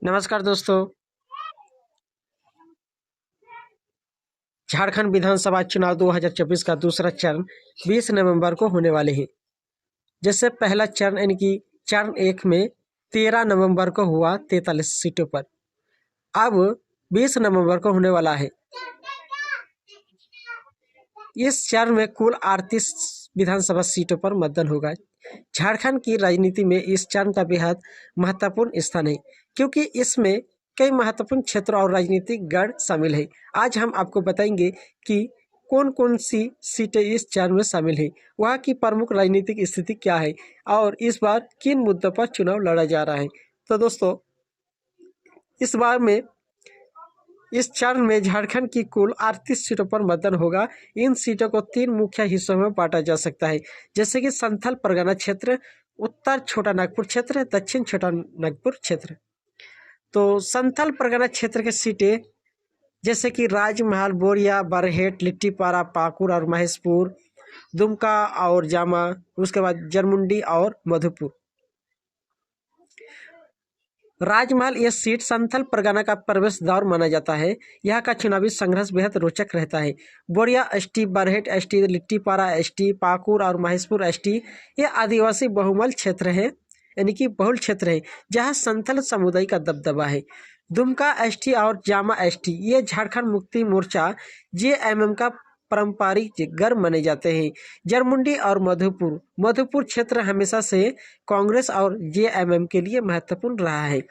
नमस्कार दोस्तों। झारखंड विधानसभा चुनाव 2024 का दूसरा चरण 20 नवंबर को होने वाले हैं। जैसे पहला चरण यानी कि चरण 1 में 13 नवंबर को हुआ 43 सीटों पर। अब 20 नवंबर को होने वाला है। इस चरण में कुल 38 विधानसभा सीटों पर मतदान होगा। झारखंड की राजनीति में इस चरण का बेहद महत्वपूर्ण स्थान है, क्योंकि इसमें कई महत्वपूर्ण क्षेत्र और राजनीतिक गढ़ शामिल है। आज हम आपको बताएंगे कि कौन कौन सी सीटें इस चरण में शामिल है, वहाँ की प्रमुख राजनीतिक स्थिति क्या है और इस बार किन मुद्दों पर चुनाव लड़ा जा रहा है। तो दोस्तों, इस बार में इस चरण में झारखंड की कुल 38 सीटों पर मतदान होगा। इन सीटों को 3 मुख्य हिस्सों में बांटा जा सकता है, जैसे कि संथाल परगना क्षेत्र, उत्तर छोटा नागपुर क्षेत्र, दक्षिण छोटा नागपुर क्षेत्र। तो संथाल परगना क्षेत्र की सीटें जैसे कि राजमहल, बोरिया, बरहेट, लिट्टीपारा, पाकुड़ और महेशपुर, दुमका और जामा, उसके बाद जरमुंडी और मधुपुर। राजमहल यह सीट संथाल परगना का प्रवेश द्वार माना जाता है। यहाँ का चुनावी संघर्ष बेहद रोचक रहता है। Boria ST, Barhet ST, Littipara ST, Pakur और महेशपुर एसटी ये आदिवासी बहुमल क्षेत्र है, यानी कि बहुल क्षेत्र है, जहाँ संथाल समुदाय का दबदबा है। दुमका एसटी और जामा एसटी ये झारखंड मुक्ति मोर्चा जेएमएम का पारंपरिक घर माने जाते हैं। जरमुंडी और मधुपुर क्षेत्र हमेशा से कांग्रेस और जेएमएम के लिए महत्वपूर्ण रहा है।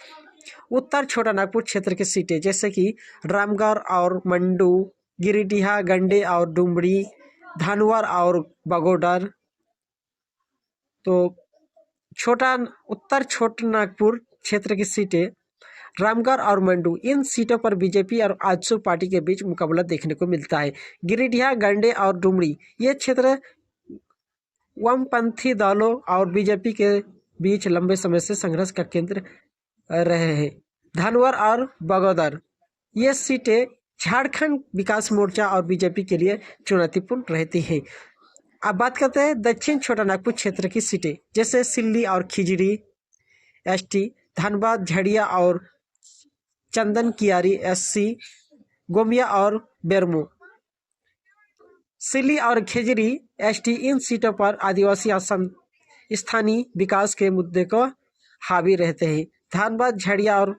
उत्तर छोटा नागपुर क्षेत्र की सीटें जैसे कि रामगढ़ और मंडू, गिरिडीह, गंडे और डुमरी, धानुआर और बगोदर। तो उत्तर छोटा नागपुर क्षेत्र की सीटें रामगढ़ और मंडू, इन सीटों पर बीजेपी और आजसू पार्टी के बीच मुकाबला देखने को मिलता है। गिरिडीह, गंडे और डुमरी ये क्षेत्र वामपंथी दलों और बीजेपी के बीच लंबे समय से संघर्ष का केंद्र रहे हैं। धानुआर और बगोदर ये सीटें झारखंड विकास मोर्चा और बीजेपी के लिए चुनौतीपूर्ण रहती है। अब बात करते हैं दक्षिण छोटा नागपुर क्षेत्र की सीटें जैसे सिल्ली और खिजड़ी एसटी, धनबाद, झड़िया और चंदन कियारी एससी, गोमिया और बेरमो। सिल्ली और खिजड़ी एसटी इन सीटों पर आदिवासी और स्थानीय विकास के मुद्दे को हावी रहते हैं। धनबाद, झड़िया और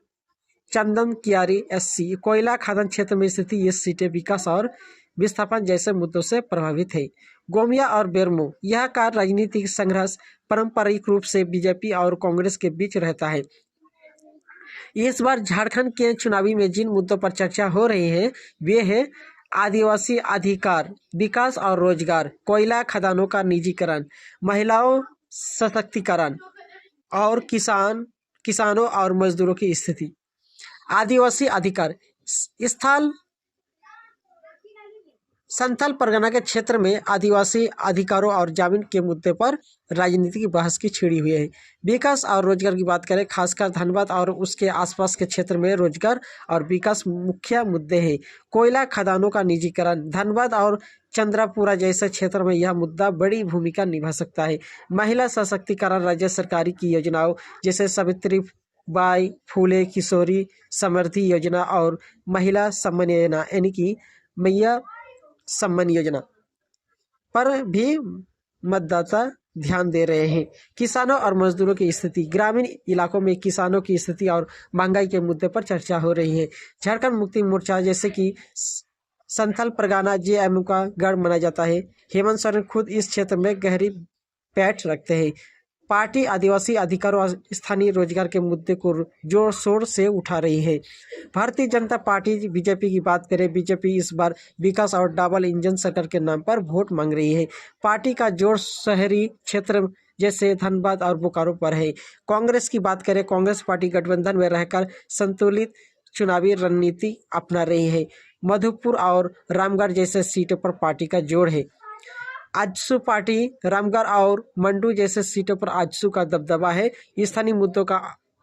चंदन कियारी एससी कोयला खदान क्षेत्र में स्थित ये सीटें विकास और विस्थापन जैसे मुद्दों से प्रभावित है। गोमिया और बेरमो यह का राजनीतिक संघर्ष पारंपरिक रूप से बीजेपी और कांग्रेस के बीच रहता है। इस बार झारखंड के चुनावी में जिन मुद्दों पर चर्चा हो रही है वे है आदिवासी अधिकार, विकास और रोजगार, कोयला खदानों का निजीकरण, महिलाओं सशक्तिकरण और किसानों और मजदूरों की स्थिति। आदिवासी अधिकार स्थल संथाल परगना के क्षेत्र में आदिवासी अधिकारों और जमीन के मुद्दे पर राजनीतिक बहस की छिड़ी हुई है। विकास और रोजगार की बात करें, खासकर धनबाद और उसके आसपास के क्षेत्र में रोजगार और विकास मुख्य मुद्दे हैं। कोयला खदानों का निजीकरण, धनबाद और चंद्रपुरा जैसे क्षेत्र में यह मुद्दा बड़ी भूमिका निभा सकता है। महिला सशक्तिकरण, राज्य सरकारी की योजनाओं जैसे सावित्री बाई फूले किशोरी समृद्धि योजना और महिला सम्मान योजना यानी कि मैया सम्मान योजना पर भी मतदाता ध्यान दे रहे हैं। किसानों और मजदूरों की स्थिति, ग्रामीण इलाकों में किसानों की स्थिति और महंगाई के मुद्दे पर चर्चा हो रही है। झारखंड मुक्ति मोर्चा जैसे कि संथाल परगना जेएमएम का गढ़ माना जाता है। हेमंत सोरेन खुद इस क्षेत्र में गहरी पैठ रखते हैं। पार्टी आदिवासी अधिकारों और स्थानीय रोजगार के मुद्दे को जोर शोर से उठा रही है। भारतीय जनता पार्टी बीजेपी की बात करें, बीजेपी इस बार विकास और डबल इंजन सरकार के नाम पर वोट मांग रही है। पार्टी का जोर शहरी क्षेत्र जैसे धनबाद और बोकारो पर है। कांग्रेस की बात करें, कांग्रेस पार्टी गठबंधन में रहकर संतुलित चुनावी रणनीति अपना रही है। मधुपुर और रामगढ़ जैसे सीटों पर पार्टी का जोर है। आजसू पार्टी रामगढ़ और मंडू जैसे सीटों पर आजसू का दबदबा है। स्थानीय मुद्दों का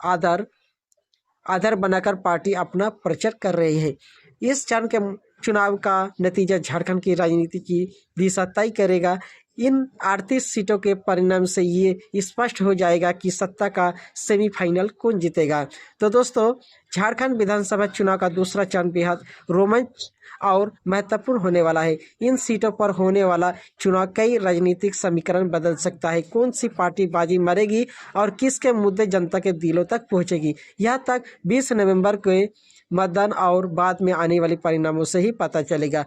आधार बनाकर पार्टी अपना प्रचार कर रही है। इस चरण के चुनाव का नतीजा झारखंड की राजनीति की दिशा तय करेगा। इन 38 सीटों के परिणाम से ये स्पष्ट हो जाएगा कि सत्ता का सेमीफाइनल कौन जीतेगा। तो दोस्तों, झारखंड विधानसभा चुनाव का दूसरा चरण बेहद रोमांच और महत्वपूर्ण होने वाला है। इन सीटों पर होने वाला चुनाव कई राजनीतिक समीकरण बदल सकता है। कौन सी पार्टी बाजी मारेगी और किसके मुद्दे जनता के दिलों तक पहुंचेगी, यह तक 20 नवंबर के मतदान और बाद में आने वाले परिणामों से ही पता चलेगा।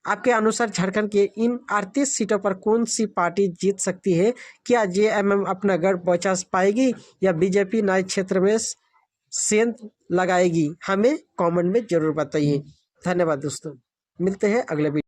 आपके अनुसार झारखंड के इन 38 सीटों पर कौन सी पार्टी जीत सकती है? क्या जेएमएम अपना गढ़ बचा पाएगी या बीजेपी नए क्षेत्र में सेंध लगाएगी? हमें कमेंट में जरूर बताइए। धन्यवाद दोस्तों, मिलते हैं अगले वीडियो।